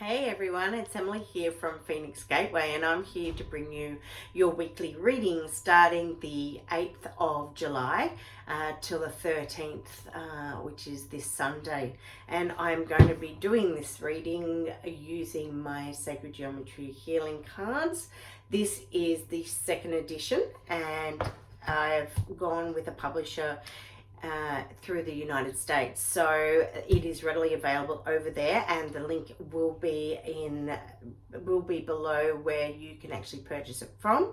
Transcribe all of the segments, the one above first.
Hey everyone, it's Emily here from Phoenix Gateway, and I'm here to bring you your weekly reading starting the 8th of July till the 13th, which is this Sunday. And I'm going to be doing this reading using my Sacred Geometry Healing cards. This is the second edition, and I've gone with a publisher through the United States, so it is readily available over there, and the link will be below where you can actually purchase it from.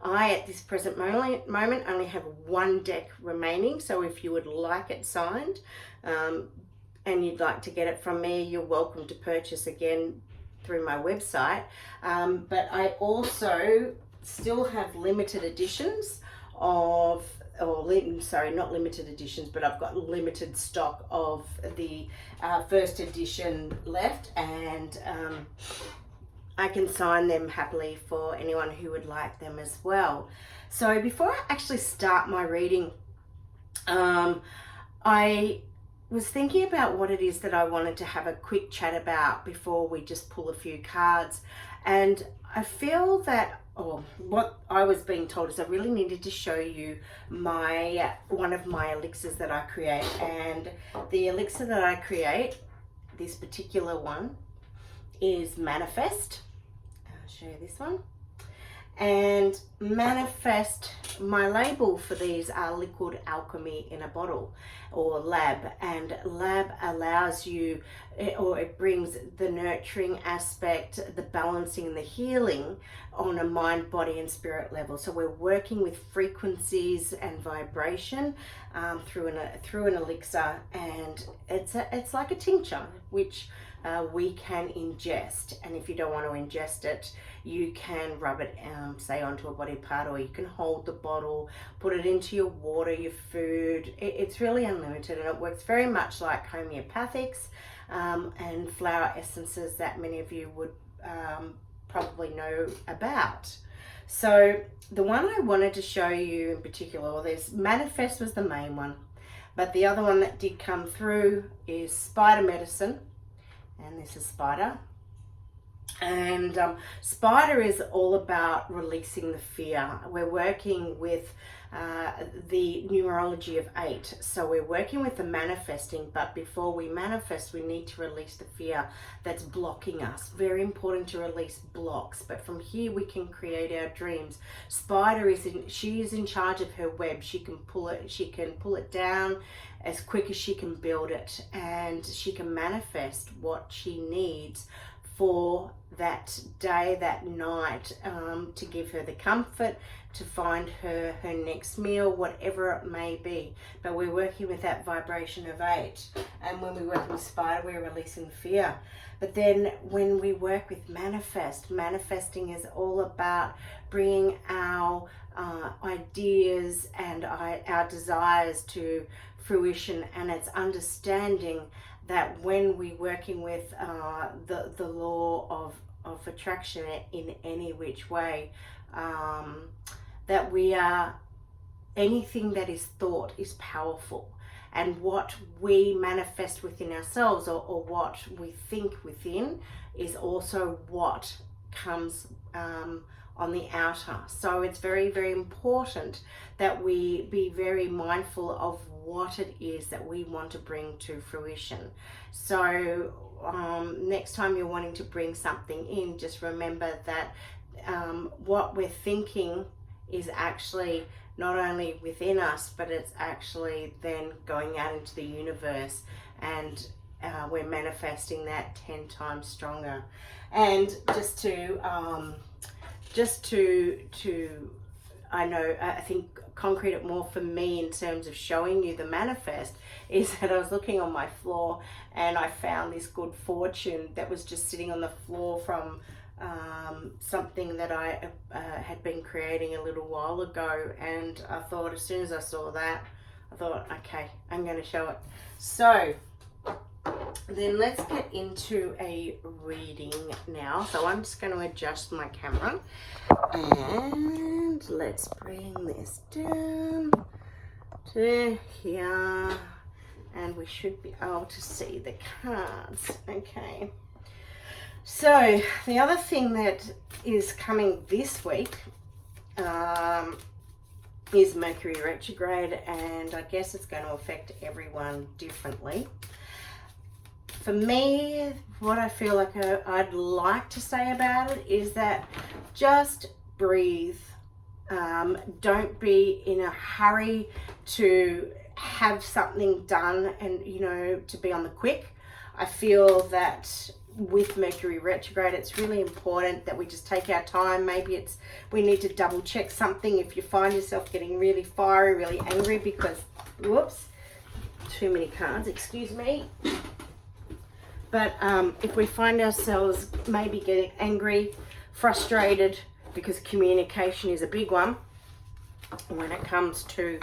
I at this present moment only have one deck remaining, so if you would like it signed and you'd like to get it from me, you're welcome to purchase again through my website, but I also still have limited editions of not limited editions, but I've got limited stock of the first edition left, and I can sign them happily for anyone who would like them as well. So before I actually start my reading, I was thinking about what it is that I wanted to have a quick chat about before we just pull a few cards, and I feel that what I was being told is I really needed to show you one of my elixirs that I create. And the elixir that I create, this particular one, is Manifest. I'll show you this one. And Manifest, my label for these are Liquid Alchemy in a Bottle, or Lab. And Lab allows you, or it brings the nurturing aspect, the balancing, the healing on a mind, body and spirit level. So we're working with frequencies and vibration through an elixir, and it's like a tincture which we can ingest. And if you don't want to ingest it, you can rub it say onto a body part, or you can hold the bottle, put it into your water, your food. It's really unlimited, and it works very much like homeopathics and flower essences that many of you would probably know about. So the one I wanted to show you in particular, well, there's Manifest was the main one, but the other one that did come through is Spider Medicine, and this is Spider. And Spider is all about releasing the fear. We're working with the numerology of 8. So we're working with the manifesting, but before we manifest, we need to release the fear that's blocking us. Very important to release blocks, but from here we can create our dreams. Spider she is in charge of her web. She can pull it down as quick as she can build it, and she can manifest what she needs for that day, that night, to give her the comfort, to find her next meal, whatever it may be. But we're working with that vibration of 8. And when we work with Spider, we're releasing fear. But then when we work with manifesting is all about bringing our ideas and our desires to fruition. And it's understanding that when we're working with the law of attraction in any which way, that we are, anything that is thought is powerful, and what we manifest within ourselves, or what we think within, is also what comes on the outer. So it's very, very important that we be very mindful of what it is that we want to bring to fruition. So next time you're wanting to bring something in, just remember that what we're thinking is actually not only within us, but it's actually then going out into the universe, and we're manifesting that 10 times stronger. And I think concrete it more for me in terms of showing you the manifest is that I was looking on my floor and I found this good fortune that was just sitting on the floor from something that I had been creating a little while ago. And I thought, as soon as I saw that, I thought, okay, I'm going to show it. So then let's get into a reading now. So I'm just going to adjust my camera, and let's bring this down to here, and we should be able to see the cards. Okay, So the other thing that is coming this week is Mercury retrograde, and I guess it's going to affect everyone differently. For me, what I feel like I'd like to say about it is that just breathe. Don't be in a hurry to have something done and, to be on the quick. I feel that with Mercury retrograde, it's really important that we just take our time. Maybe we need to double check something if you find yourself getting really fiery, really angry because, whoops, too many cards, excuse me. But if we find ourselves maybe getting angry, frustrated, because communication is a big one when it comes to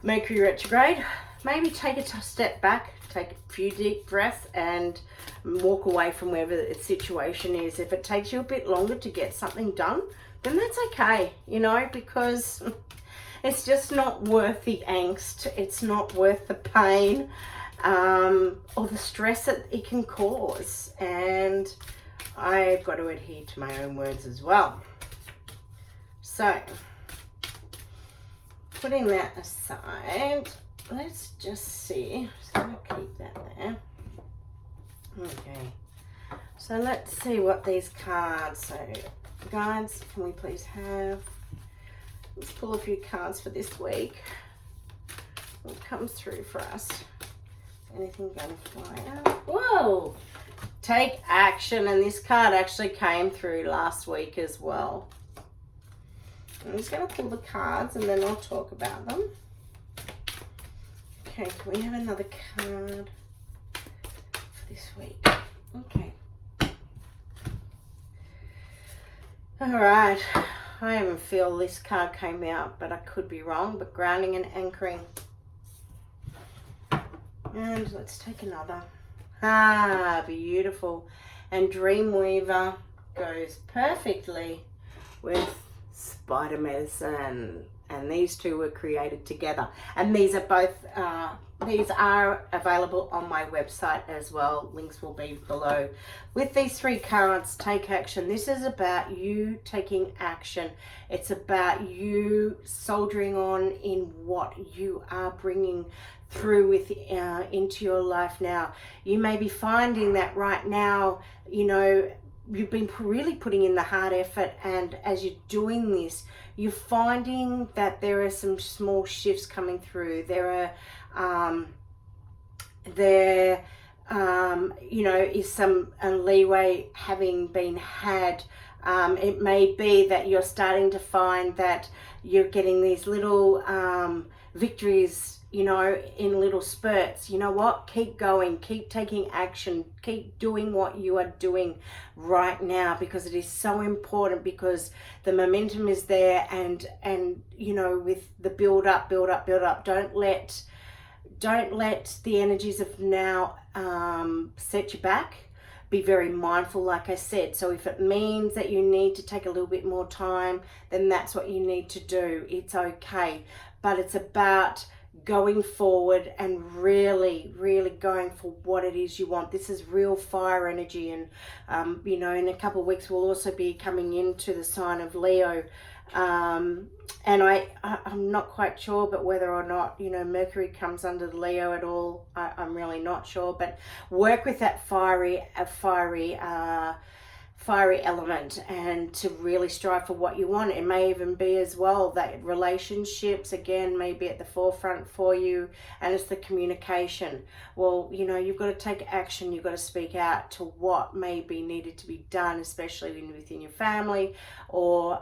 Mercury retrograde, maybe take a step back, take a few deep breaths and walk away from wherever the situation is. If it takes you a bit longer to get something done, then that's okay, because it's just not worth the angst. It's not worth the pain or the stress that it can cause. And I've got to adhere to my own words as well. So, putting that aside, let's just see. So I'm going to keep that there. Okay. So let's see what these cards. So, guides, can we please have? Let's pull a few cards for this week. What comes through for us? Anything going to fly out? Whoa! Take action, and this card actually came through last week as well. I'm just going to pull the cards and then I'll talk about them. Okay, can we have another card for this week? Okay. Alright, I even feel this card came out, but I could be wrong, but grounding and anchoring. And let's take another. Beautiful. And Dreamweaver goes perfectly with Spider Medicine, and these two were created together, and these are both these are available on my website as well. Links will be below. With these three cards, take action. This is about you taking action. It's about you soldiering on in what you are bringing through with into your life now. You may be finding that right now, you've been really putting in the hard effort, and as you're doing this, you're finding that there are some small shifts coming through. There is some leeway having been had. It may be that you're starting to find that you're getting these little victories, in little spurts. You know what? Keep going, keep taking action, keep doing what you are doing right now, because it is so important, because the momentum is there, and with the build up, don't let the energies of now set you back. Be very mindful, like I said. So if it means that you need to take a little bit more time, then that's what you need to do. It's okay. But it's about going forward and really going for what it is you want. This is real fire energy, and in a couple of weeks we'll also be coming into the sign of Leo, and I'm not quite sure, but whether or not Mercury comes under the Leo at all, I'm really not sure. But work with that fiery element, and to really strive for what you want. It may even be as well that relationships again may be at the forefront for you, and it's the communication. Well, you've got to take action. You've got to speak out to what may be needed to be done, especially within your family or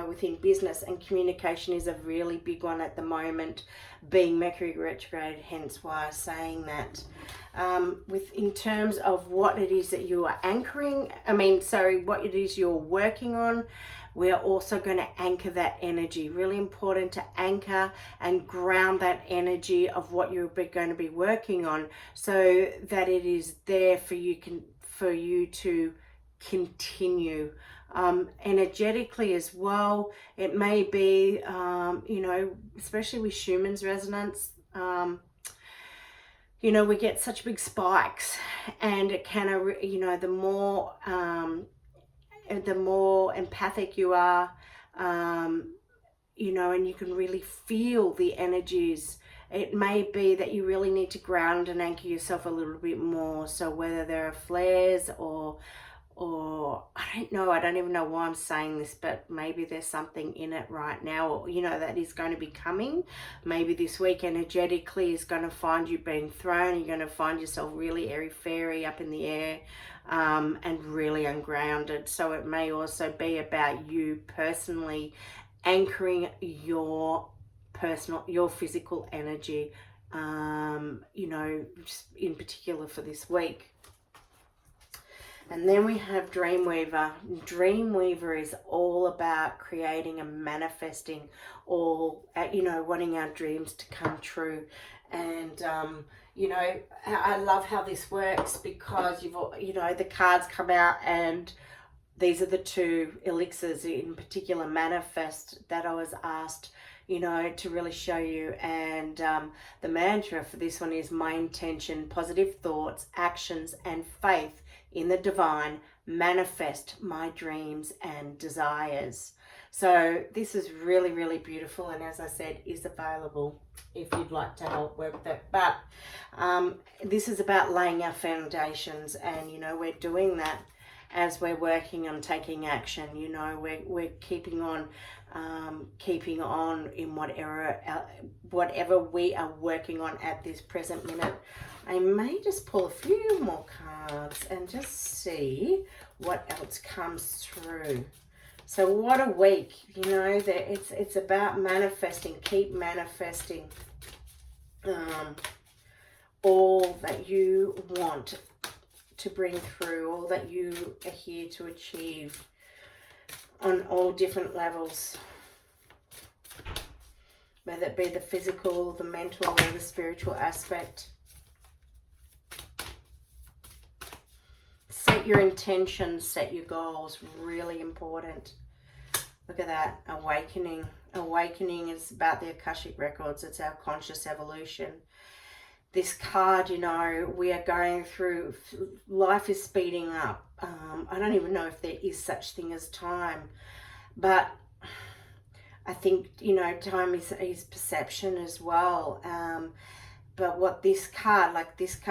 within business. And communication is a really big one at the moment, being Mercury retrograde, hence why I'm saying that. In terms of what it is that you are what it is you're working on, we're also going to anchor that energy. Really important to anchor and ground that energy of what you're going to be working on, so that it is there for you to continue. Energetically as well, it may be, especially with Schumann's resonance, you know, we get such big spikes, and it can, you know, the more empathic you are, you know, and you can really feel the energies. It may be that you really need to ground and anchor yourself a little bit more. So whether there are flares or I don't know, I don't even know why I'm saying this, but maybe there's something in it right now, or, you know, that is going to be coming. Maybe this week energetically is going to find you being thrown. You're going to find yourself really airy-fairy up in the air, and really ungrounded. So it may also be about you personally anchoring your physical energy, you know, just in particular for this week. And then we have Dreamweaver. Dreamweaver is all about creating and manifesting all, you know, wanting our dreams to come true. And, you know, I love how this works because you know, the cards come out, and these are the two elixirs in particular, manifest, that I was asked, you know, to really show you. And the mantra for this one is my intention, positive thoughts, actions, and faith in the divine manifest my dreams and desires. So this is really, really beautiful, and as I said, is available if you'd like to help work with it. But this is about laying our foundations, and, you know, we're doing that as we're working on taking action. You know, we're keeping on in whatever we are working on at this present minute. I may just pull a few more cards and just see what else comes through. So what a week, you know, that it's about manifesting. Keep manifesting all that you want to bring through, all that you are here to achieve on all different levels, whether it be the physical, the mental, or the spiritual aspect. Set your intentions, set your goals, really important. Look at that, awakening. Awakening is about the Akashic records. It's our conscious evolution. This card, you know, we are going through, life is speeding up. I don't even know if there is such thing as time, but I think, you know, time is perception as well. But what this card,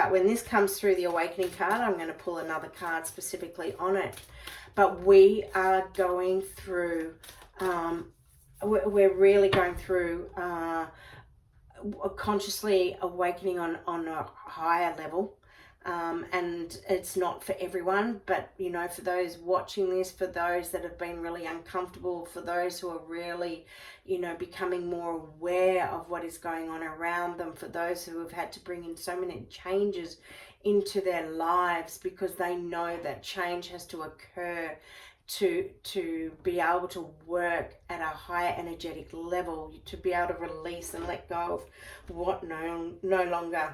when this comes through, the awakening card, I'm going to pull another card specifically on it. But we are going through, we're really going through consciously awakening on a higher level. And it's not for everyone, but, you know, for those watching this, for those that have been really uncomfortable, for those who are really, you know, becoming more aware of what is going on around them, for those who have had to bring in so many changes into their lives because they know that change has to occur to be able to work at a higher energetic level, to be able to release and let go of what no longer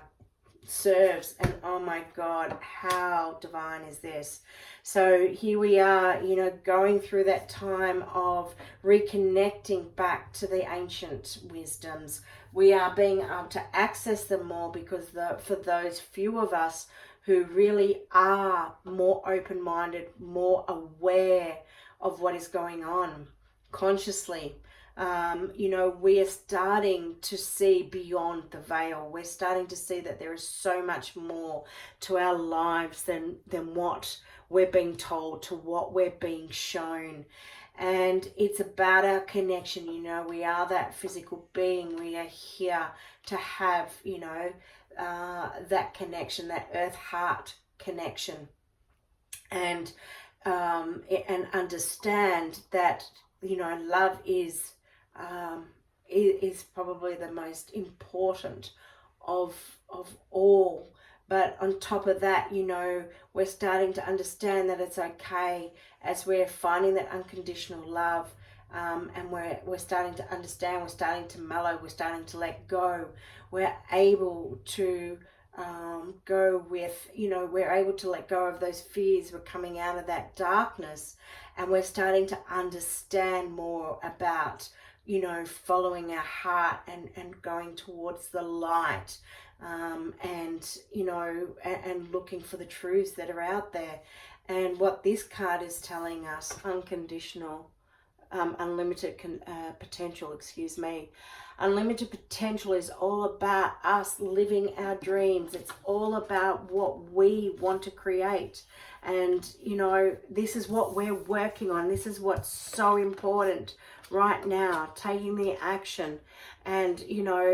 serves. And oh my God, how divine is this? So here we are, you know, going through that time of reconnecting back to the ancient wisdoms. We are being able to access them more because for those few of us who really are more open-minded, more aware of what is going on consciously, you know, we are starting to see beyond the veil. We're starting to see that there is so much more to our lives than what we're being told, to what we're being shown. And it's about our connection. You know, we are that physical being. We are here to have, you know, that connection, that earth heart connection, and understand that, you know, love is probably the most important of all. But on top of that, you know, we're starting to understand that it's okay as we're finding that unconditional love, and we're starting to understand, we're starting to mellow, we're starting to let go. We're able to go with, you know, we're able to let go of those fears. We're coming out of that darkness, and we're starting to understand more about, you know, following our heart and going towards the light. and and looking for the truths that are out there. And what this card is telling us, unconditional, unlimited potential, excuse me. Unlimited potential is all about us living our dreams. It's all about what we want to create. And, this is what we're working on. This is what's so important right now, taking the action and,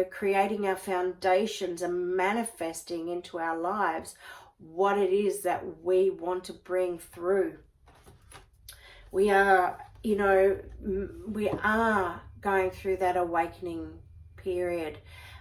creating our foundations and manifesting into our lives what it is that we want to bring through. We are going through that awakening period,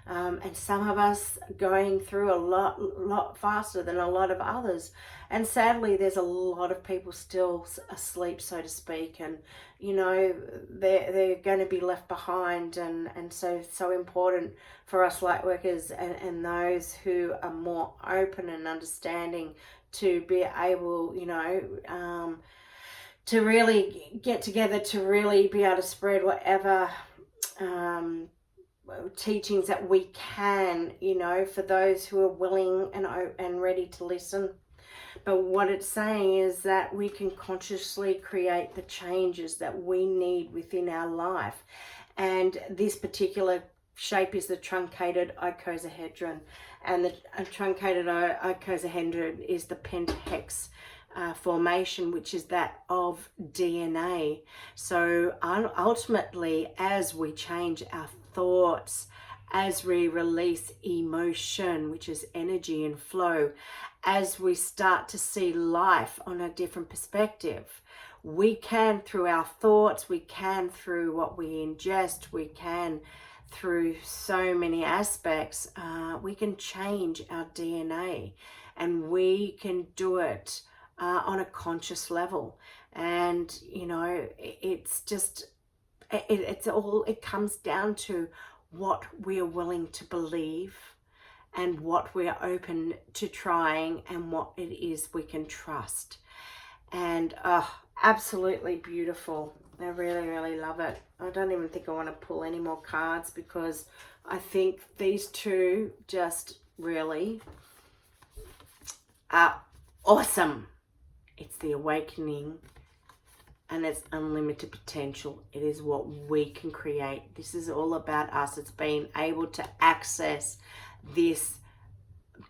and some of us going through a lot faster than a lot of others, and sadly there's a lot of people still asleep, so to speak, and they're going to be left behind, and so important for us light workers and those who are more open and understanding to be able to really get together, to really be able to spread whatever teachings that we can, for those who are willing and ready to listen. But what it's saying is that we can consciously create the changes that we need within our life. And this particular shape is the truncated icosahedron. And the truncated icosahedron is the pentahex formation, which is that of DNA. So ultimately, as we change our thoughts, as we release emotion, which is energy and flow, as we start to see life on a different perspective, we can, through our thoughts, we can through what we ingest, we can through so many aspects, we can change our DNA, and we can do it on a conscious level. And it's just it comes down to what we are willing to believe and what we are open to trying and what it is we can trust. And absolutely beautiful. I really love it. I don't even think I want to pull any more cards, because I think these two just really are awesome. It's the awakening, and it's unlimited potential. It is what we can create. This is all about us. It's being able to access this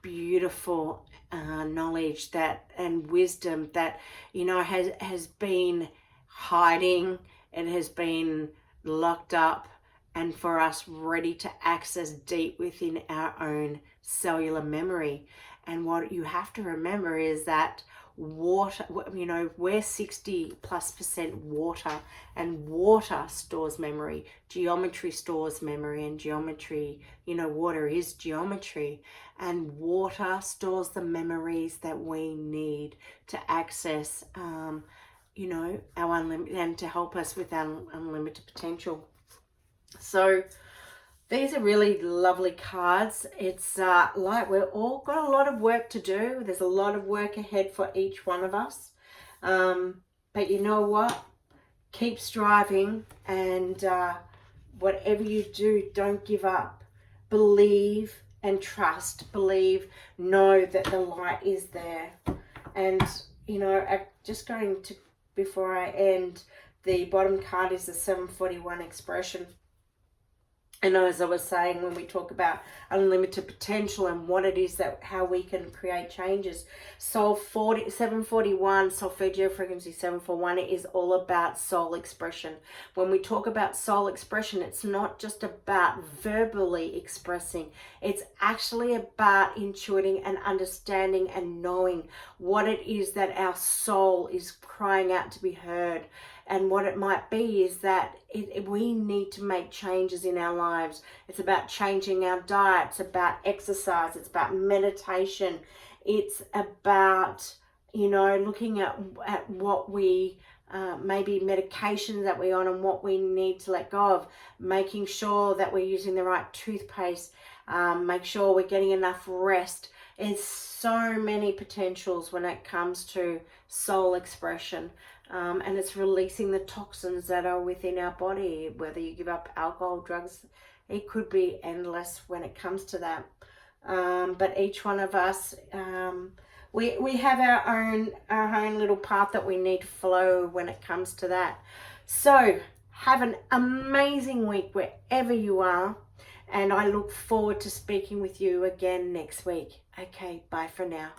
beautiful knowledge that and wisdom that has been hiding. It has been locked up, and for us ready to access deep within our own cellular memory. And what you have to remember is that water, we're 60+% water, and water stores memory. Geometry stores memory, and geometry, water is geometry, and water stores the memories that we need to access our unlimited, and to help us with our unlimited potential. So these are really lovely cards. It's like we've all got a lot of work to do. There's a lot of work ahead for each one of us. But you know what? Keep striving, and whatever you do, don't give up. Believe and trust. Believe, know that the light is there. And, I'm just going to, before I end, the bottom card is the 741 expression. And as I was saying, when we talk about unlimited potential and what it is that how we can create changes, 741, solfeggio frequency 741, is all about soul expression. When we talk about soul expression, it's not just about verbally expressing. It's actually about intuiting and understanding and knowing what it is that our soul is crying out to be heard. And what it might be is that we need to make changes in our lives. It's about changing our diet. It's about exercise. It's about meditation. It's about, looking at what we, maybe medications that we're on and what we need to let go of. Making sure that we're using the right toothpaste. Make sure we're getting enough rest. There's so many potentials when it comes to soul expression. And it's releasing the toxins that are within our body, whether you give up alcohol, drugs, it could be endless when it comes to that. but each one of us, we have our own little path that we need to follow when it comes to that. So have an amazing week wherever you are, and I look forward to speaking with you again next week. Okay, bye for now.